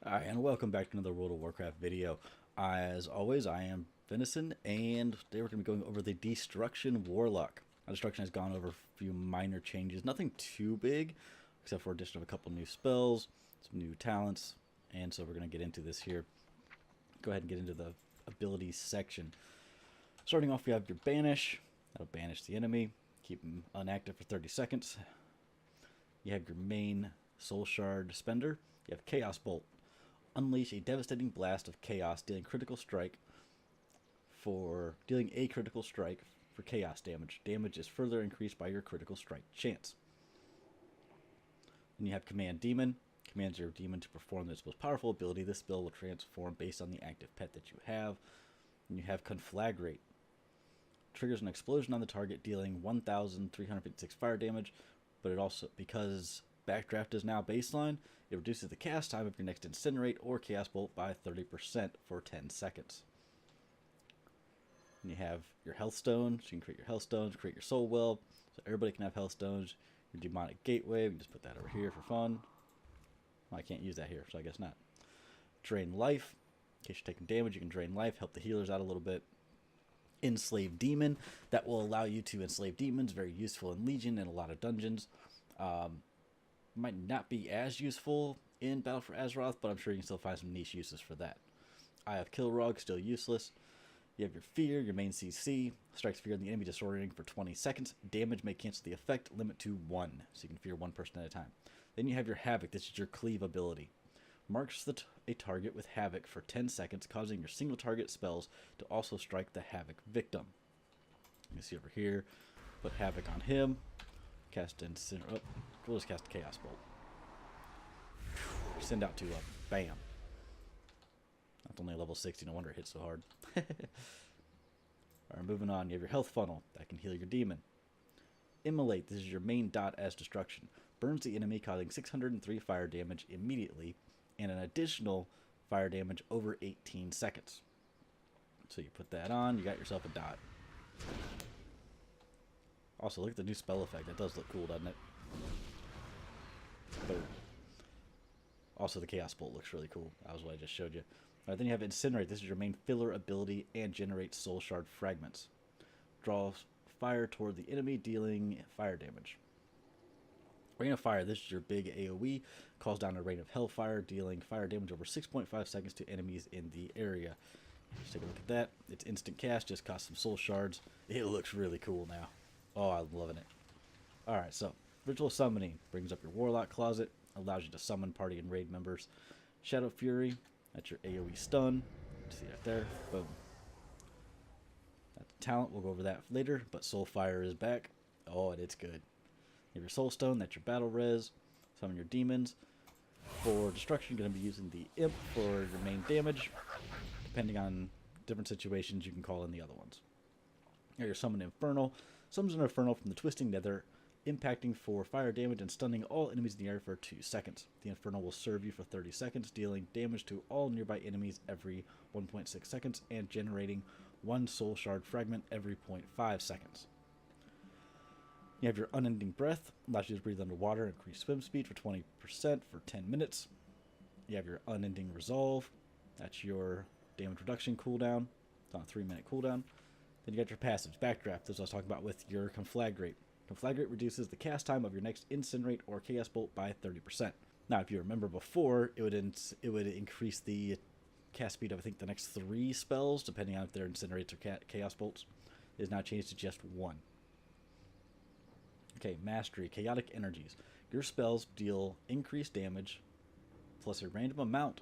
Hi, and welcome back to another World of Warcraft video. As always, I am Venison, and today we're going to be going over the Destruction Warlock. Now, Destruction has gone over a few minor changes, nothing too big, except for addition of a couple new spells, some new talents, and so we're going to get into this here. Go ahead and get into the abilities section. Starting off, we have your Banish. That'll banish the enemy, keep him inactive for 30 seconds. You have your main Soul Shard Spender. You have Chaos Bolt. Unleash a devastating blast of chaos, dealing a critical strike for chaos damage. Damage is further increased by your critical strike chance. Then you have Command Demon. Commands your demon to perform its most powerful ability. This spell will transform based on the active pet that you have. And you have Conflagrate. Triggers an explosion on the target, dealing 1,356 fire damage, but it also, because Backdraft is now baseline, it reduces the cast time of your next Incinerate or Chaos Bolt by 30% for 10 seconds. And you have your Health Stones. You can create your Health Stones, create your Soul Well, so everybody can have Health Stones. Your Demonic Gateway, we can just put that over here for fun. Well, I can't use that here, so I guess not. Drain Life. In case you're taking damage, you can drain life, help the healers out a little bit. Enslave Demon. That will allow you to enslave demons, very useful in Legion and a lot of dungeons. Might not be as useful in Battle for Azeroth, but I'm sure you can still find some niche uses for that. Eye of Kilrog, still useless. You have your Fear, your main CC. Strikes fear in the enemy, disorienting for 20 seconds. Damage may cancel the effect, limit to 1, so you can fear one person at a time. Then you have your Havoc, this is your Cleave ability. Marks a target with Havoc for 10 seconds, causing your single target spells to also strike the Havoc victim. You can see over here, put Havoc on him. Cast Incinerate. Oh, we'll just cast Chaos Bolt. Send out 2 of them. Bam. That's only a level 60. No wonder it hits so hard. Alright, moving on. You have your Health Funnel. That can heal your demon. Immolate. This is your main dot as destruction. Burns the enemy, causing 603 fire damage immediately, and an additional fire damage over 18 seconds. So you put that on. You got yourself a dot. Also, look at the new spell effect. That does look cool, doesn't it? Boom. Also, the Chaos Bolt looks really cool. That was what I just showed you. Alright, then you have Incinerate. This is your main filler ability and generates Soul Shard fragments. Draw fire toward the enemy, dealing fire damage. Rain of Fire. This is your big AoE. Calls down a rain of hellfire, dealing fire damage over 6.5 seconds to enemies in the area. Let's take a look at that. It's instant cast. Just cost some Soul Shards. It looks really cool now. Oh, I'm loving it. Alright, so Ritual Summoning brings up your Warlock closet, allows you to summon party and raid members. Shadow Fury, that's your AoE stun. See right there. Boom. That's talent, we'll go over that later, but Soulfire is back. Oh, and it's good. You have your Soul Stone, that's your battle res. Summon your demons. For destruction, you're going to be using the Imp for your main damage. Depending on different situations, you can call in the other ones. You have your Summon Infernal. Summons an Infernal from the Twisting Nether, impacting for fire damage and stunning all enemies in the area for 2 seconds. The Infernal will serve you for 30 seconds, dealing damage to all nearby enemies every 1.6 seconds and generating 1 Soul Shard fragment every 0.5 seconds. You have your Unending Breath, allows you to breathe underwater and increase swim speed for 20% for 10 minutes. You have your Unending Resolve, that's your damage reduction cooldown. It's on a 3-minute cooldown. Then you got your passives. Backdraft, as I was talking about with your Conflagrate. Conflagrate reduces the cast time of your next Incinerate or Chaos Bolt by 30%. Now, if you remember before, it would increase the cast speed of, I think, the next 3 spells, depending on if they're Incinerates or Chaos Bolts. It is now changed to just 1. Okay, Mastery. Chaotic Energies. Your spells deal increased damage plus a random amount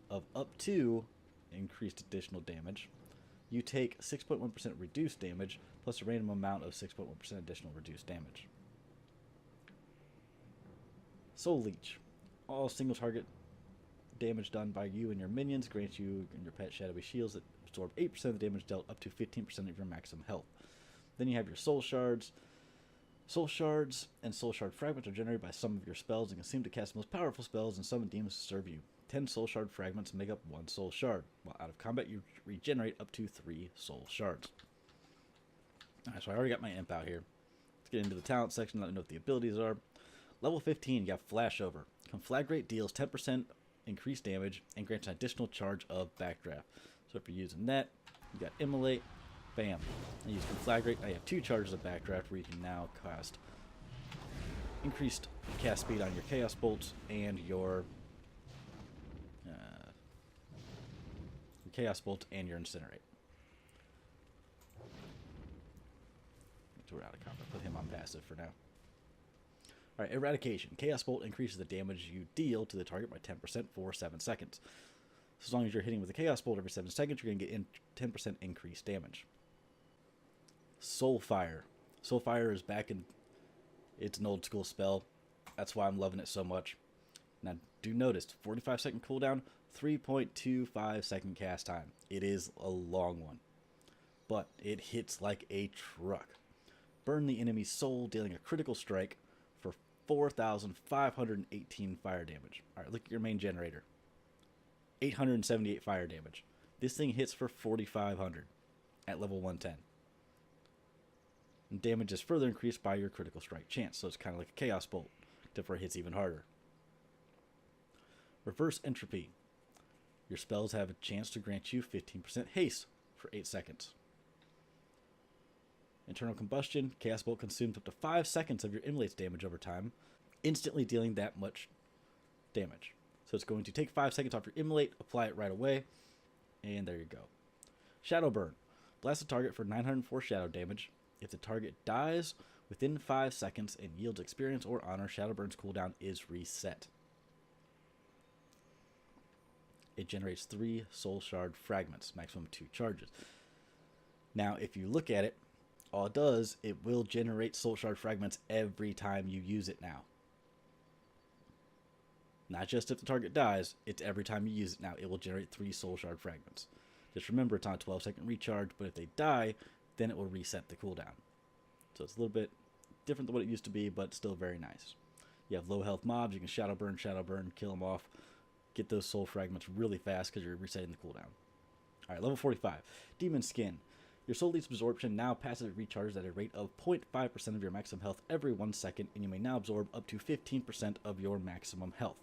of up to increased additional damage. You take 6.1% reduced damage, plus a random amount of 6.1% additional reduced damage. Soul Leech. All single target damage done by you and your minions grants you and your pet shadowy shields that absorb 8% of the damage dealt up to 15% of your maximum health. Then you have your Soul Shards. Soul Shards and Soul Shard fragments are generated by some of your spells and can seem to cast the most powerful spells and summon demons to serve you. 10 Soul Shard fragments make up 1 Soul Shard. While out of combat, you regenerate up to 3 Soul Shards. Alright, so I already got my Imp out here. Let's get into the talent section, let me know what the abilities are. Level 15, you got Flashover. Conflagrate deals 10% increased damage and grants an additional charge of backdraft. So if you're using that, you got Immolate, bam. I use Conflagrate. I have 2 charges of backdraft where you can now cast increased cast speed on your Chaos Bolts and your Chaos Bolt and your Incinerate. We're out of combat. Put him on passive for now. Alright, Eradication. Chaos Bolt increases the damage you deal to the target by 10% for 7 seconds. So as long as you're hitting with a Chaos Bolt every 7 seconds, you're going to get 10% increased damage. Soulfire. Soulfire is back in... It's an old school spell. That's why I'm loving it so much. Now, do notice, 45-second cooldown, 3.25 second cast time. It is a long one, but it hits like a truck. Burn the enemy's soul, dealing a critical strike for 4,518 fire damage. Alright, look at your main generator. 878 fire damage. This thing hits for 4,500 at level 110. And damage is further increased by your critical strike chance, so it's kind of like a Chaos Bolt, except for it hits even harder. Reverse Entropy. Your spells have a chance to grant you 15% haste for 8 seconds. Internal Combustion. Chaos Bolt consumes up to 5 seconds of your Immolate's damage over time, instantly dealing that much damage. So it's going to take 5 seconds off your Immolate, apply it right away, and there you go. Shadow Burn. Blast the target for 904 shadow damage. If the target dies within 5 seconds and yields experience or honor, Shadow Burn's cooldown is reset. It generates 3 Soul Shard fragments, maximum 2 charges. Now, if you look at it, all it does, it will generate Soul Shard fragments every time you use it now. Not just if the target dies, it's every time you use it now. It will generate 3 Soul Shard fragments. Just remember, it's on a 12-second recharge, but if they die, then it will reset the cooldown. So it's a little bit different than what it used to be, but still very nice. You have low health mobs, you can Shadow Burn, kill them off. Get those soul fragments really fast because you're resetting the cooldown. Alright, level 45. Demon Skin. Your Soul Leaf's absorption now passively recharges at a rate of 0.5% of your maximum health every 1 second, and you may now absorb up to 15% of your maximum health.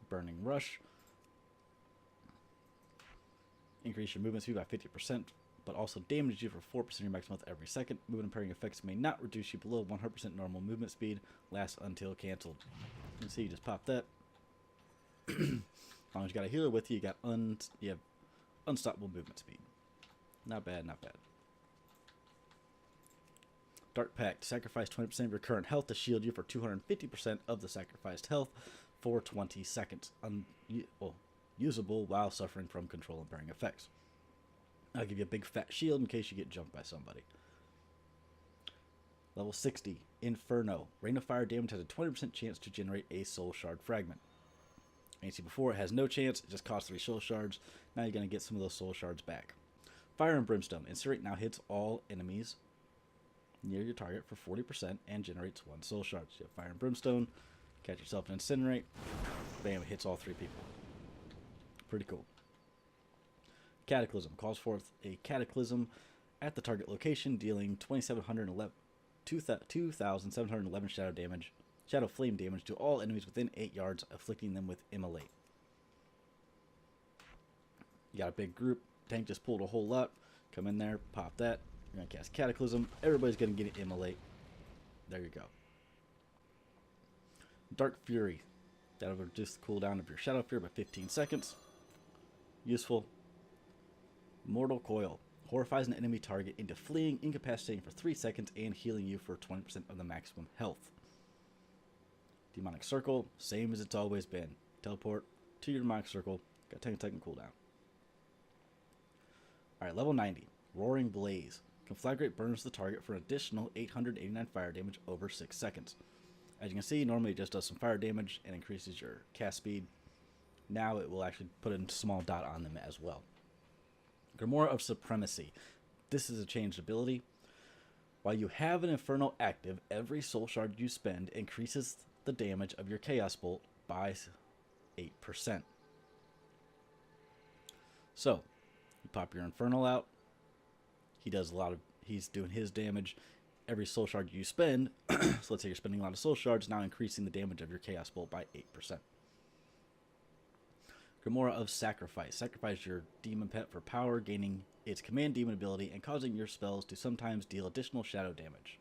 Burning Rush. Increase your movement speed by 50%, but also damages you for 4% of your maximum health every second. Movement and parrying effects may not reduce you below 100% normal movement speed. Lasts until cancelled. You can see you just pop that. As long as you got a healer with you, you have unstoppable movement speed. Not bad, not bad. Dark Pact. Sacrifice 20% of your current health to shield you for 250% of the sacrificed health for 20 seconds. Usable while suffering from control and parrying effects. I'll give you a big fat shield in case you get jumped by somebody. Level 60. Inferno. Rain of Fire damage has a 20% chance to generate a Soul Shard fragment. And you see before, it has no chance. It just costs 3 Soul Shards. Now you're going to get some of those Soul Shards back. Fire and Brimstone. Incinerate now hits all enemies near your target for 40% and generates 1 Soul Shard. So you have Fire and Brimstone. Catch yourself and Incinerate. Bam, it hits all 3 people. Pretty cool. Cataclysm. Calls forth a Cataclysm at the target location, dealing 2,711 shadow flame damage to all enemies within 8 yards, afflicting them with Immolate. You got a big group. Tank just pulled a whole lot. Come in there, pop that. You're going to cast Cataclysm. Everybody's going to get an Immolate. There you go. Dark Fury. That'll reduce the cooldown of your Shadow Fear by 15 seconds. Useful. Mortal Coil. Horrifies an enemy target into fleeing, incapacitating for 3 seconds, and healing you for 20% of the maximum health. Demonic Circle. Same as it's always been. Teleport to your Demonic Circle. Got 10-second cooldown. Alright, level 90. Roaring Blaze. Conflagrate burns the target for an additional 889 fire damage over 6 seconds. As you can see, normally it just does some fire damage and increases your cast speed. Now it will actually put a small dot on them as well. Grimoire of Supremacy. This is a changed ability. While you have an Inferno active, every Soul Shard you spend increases the damage of your Chaos Bolt by 8%. So, you pop your Infernal out. He's doing his damage. Every Soul Shard you spend, so let's say you're spending a lot of Soul Shards, now increasing the damage of your Chaos Bolt by 8%. Grimoire of Sacrifice. Sacrifice your demon pet for power, gaining its command demon ability and causing your spells to sometimes deal additional shadow damage.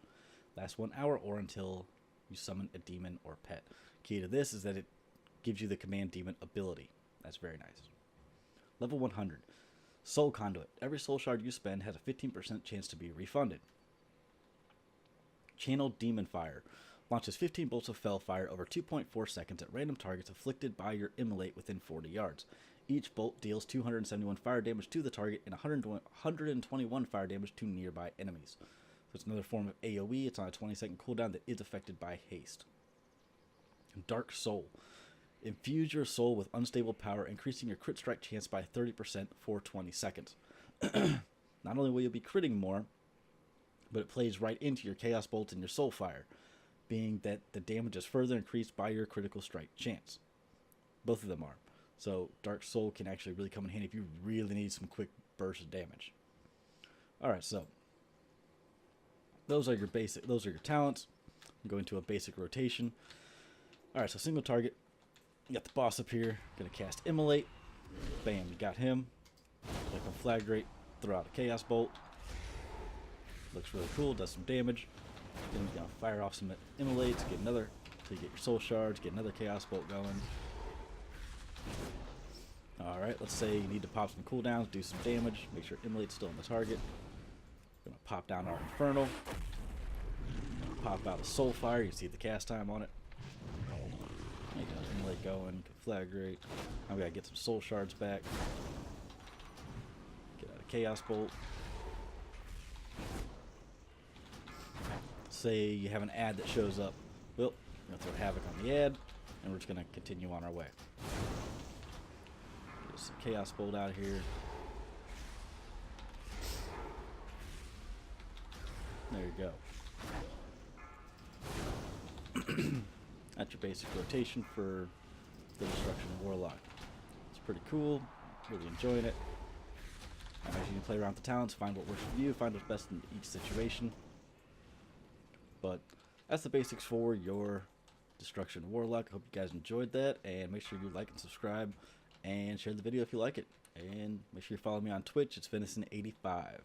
Lasts 1 hour or until you summon a demon or pet. Key to this is that it gives you the command demon ability. That's very nice. Level 100. Soul Conduit. Every soul shard you spend has a 15% chance to be refunded. Channel Demon Fire. Launches 15 bolts of fell fire over 2.4 seconds at random targets afflicted by your immolate within 40 yards. Each bolt deals 271 fire damage to the target and 121 fire damage to nearby enemies. So it's another form of AoE. It's on a 20-second cooldown that is affected by haste. Dark Soul. Infuse your soul with unstable power, increasing your crit strike chance by 30% for 20 seconds. Not only will you be critting more, but it plays right into your Chaos Bolt and your Soul Fire, being that the damage is further increased by your critical strike chance. Both of them are. So Dark Soul can actually really come in handy if you really need some quick burst of damage. Alright, so those are your talents. I'm going to a basic rotation. Alright, so single target. You got the boss up here. Gonna cast Immolate. Bam, you got him. Like a Flagrate. Throw out a Chaos Bolt. Looks really cool, does some damage. Then you're gonna fire off some Immolates, get another, so you get your soul shards, get another Chaos Bolt going. Alright, let's say you need to pop some cooldowns, do some damage, make sure Immolate's still on the target. Gonna pop down our Infernal. Pop out a Soul Fire, you see the cast time on it. There you go, Immolate going, Flagrate. Now we gotta get some soul shards back. Get out a Chaos Bolt. Say you have an ad that shows up. Well, we're going to throw Havoc on the ad, and we're just going to continue on our way. Get some Chaos Bolt out here. There you go. That's your basic rotation for the Destruction Warlock. It's pretty cool. Really enjoying it. As you can play around with the talents, find what works for you, find what's best in each situation. But that's the basics for your Destruction Warlock. I hope you guys enjoyed that, and make sure you like and subscribe and share the video if you like it. And make sure you follow me on Twitch. It's Venison85.